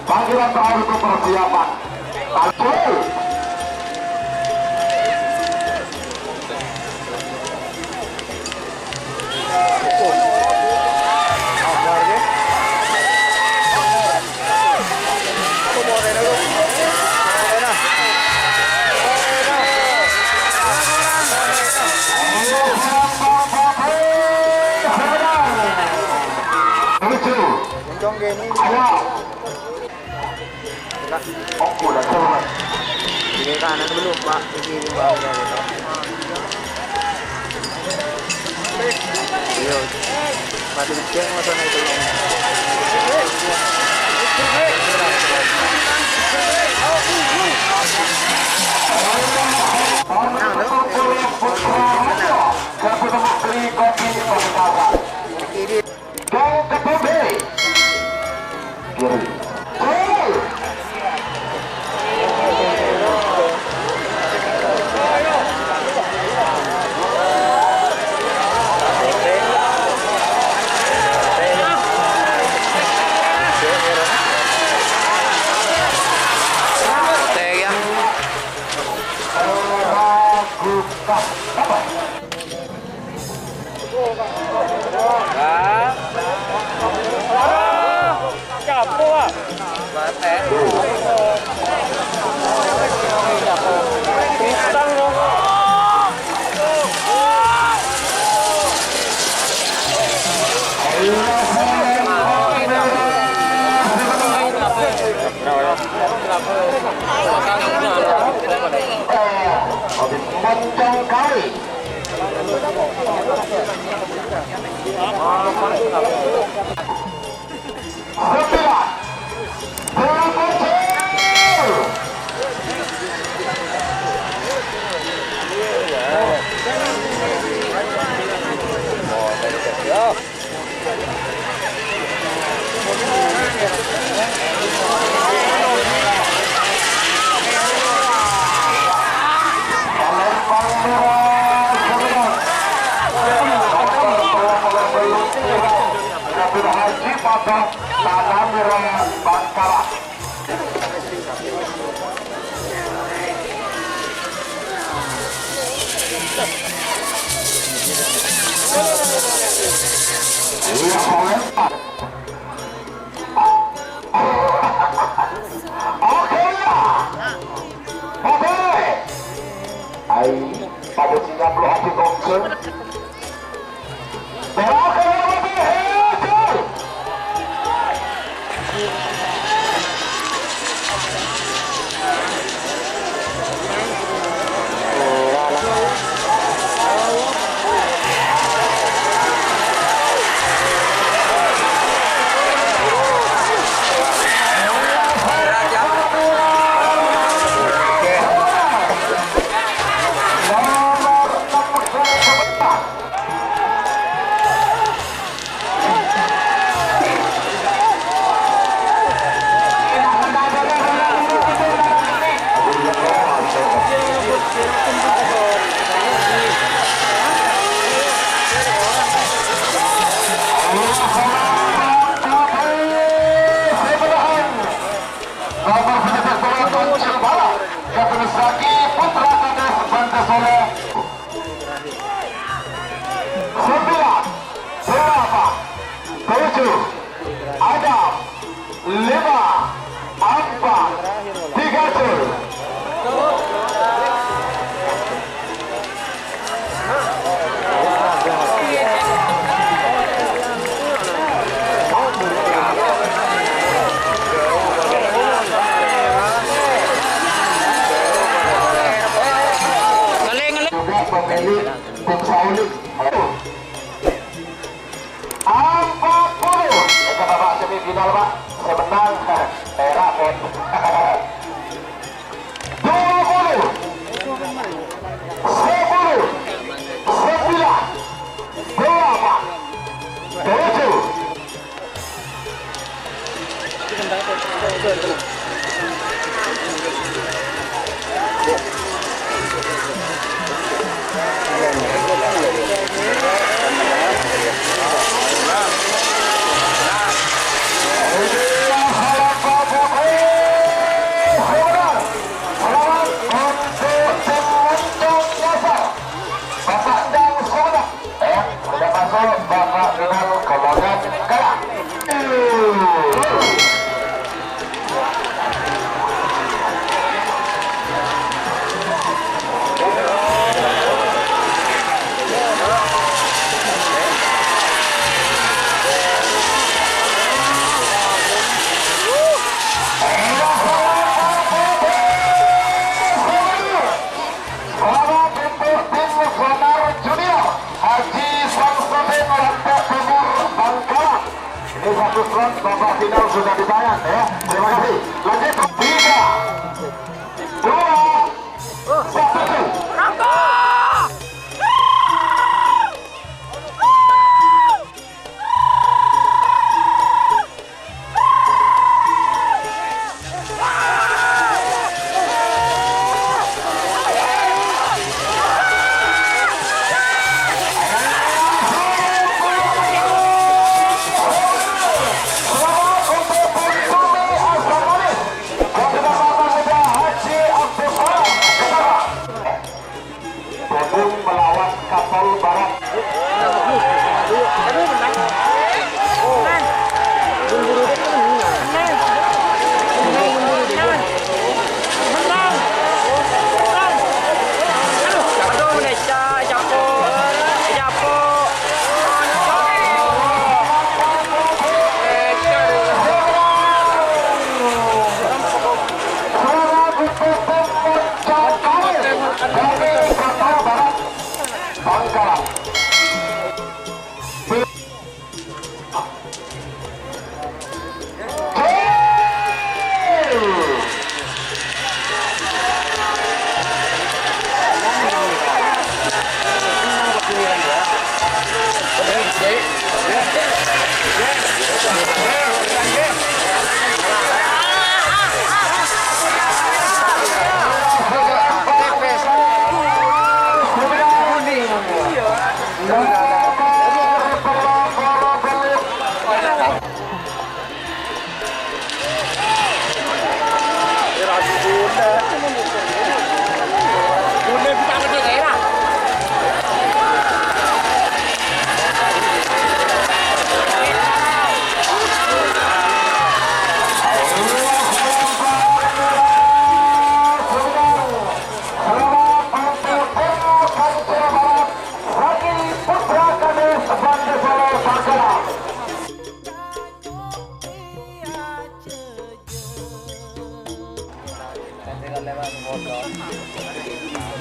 Panggilan terakhir untuk persiapan Katol. Kiri kanan dulu Pak, kiri bawah. Iya, mati cek masa naik dulu. ada 5, 4, 3 jul. Pemilik tim Saulik 40. Kita babak semifinal Pak, saya menang perak 20, 10, 9, 8, 7. Babak final kemudian kalah. Satu slot babak final sudah ditayang ya. Terima kasih. Lanjut 3, 2, 1. Melawan Katol Barat.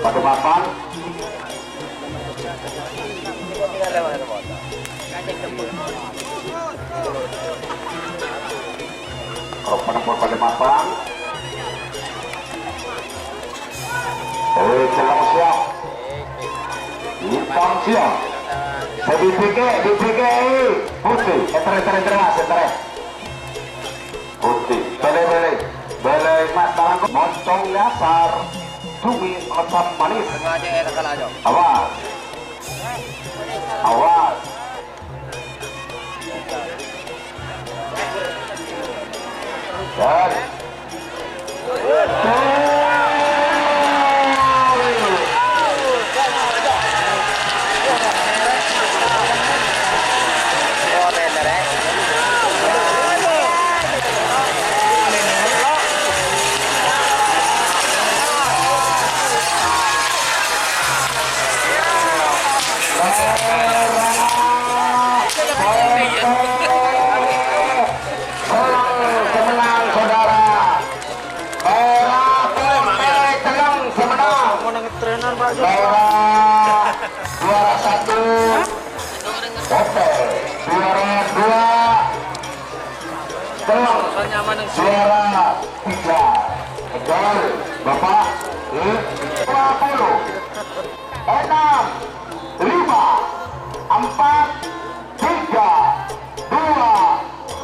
Pada papan penempur pada papan. Jelang siap, hitam siap. Saya dipikir putih, entar putih, beli mas barang moncong dasar. Tumi asam manis. Awas. Awas. Dan Juara 1 Hotel, juara 2 Telur, juara 3 Kejar Bapak 20 6 5 4 3 2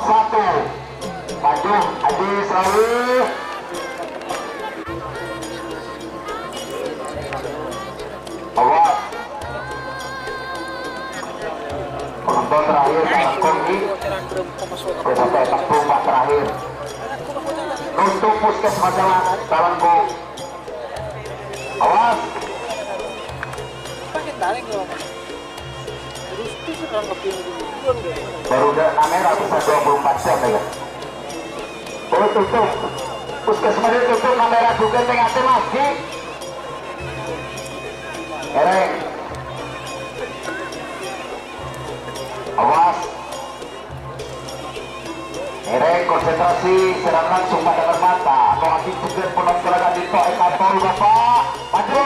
1 maju Haji selalu awas penonton terakhir sangat konggi sampai 44 terakhir untuk puskesmas Talangko awas baru udah kamera bisa 24 jam ya. Oh tutup puskesmas itu tutup kamera juga tengah lagi ereng awas ereng konsentrasi serang langsung pada mata mau aktif juga penonton di Katol Bapak maju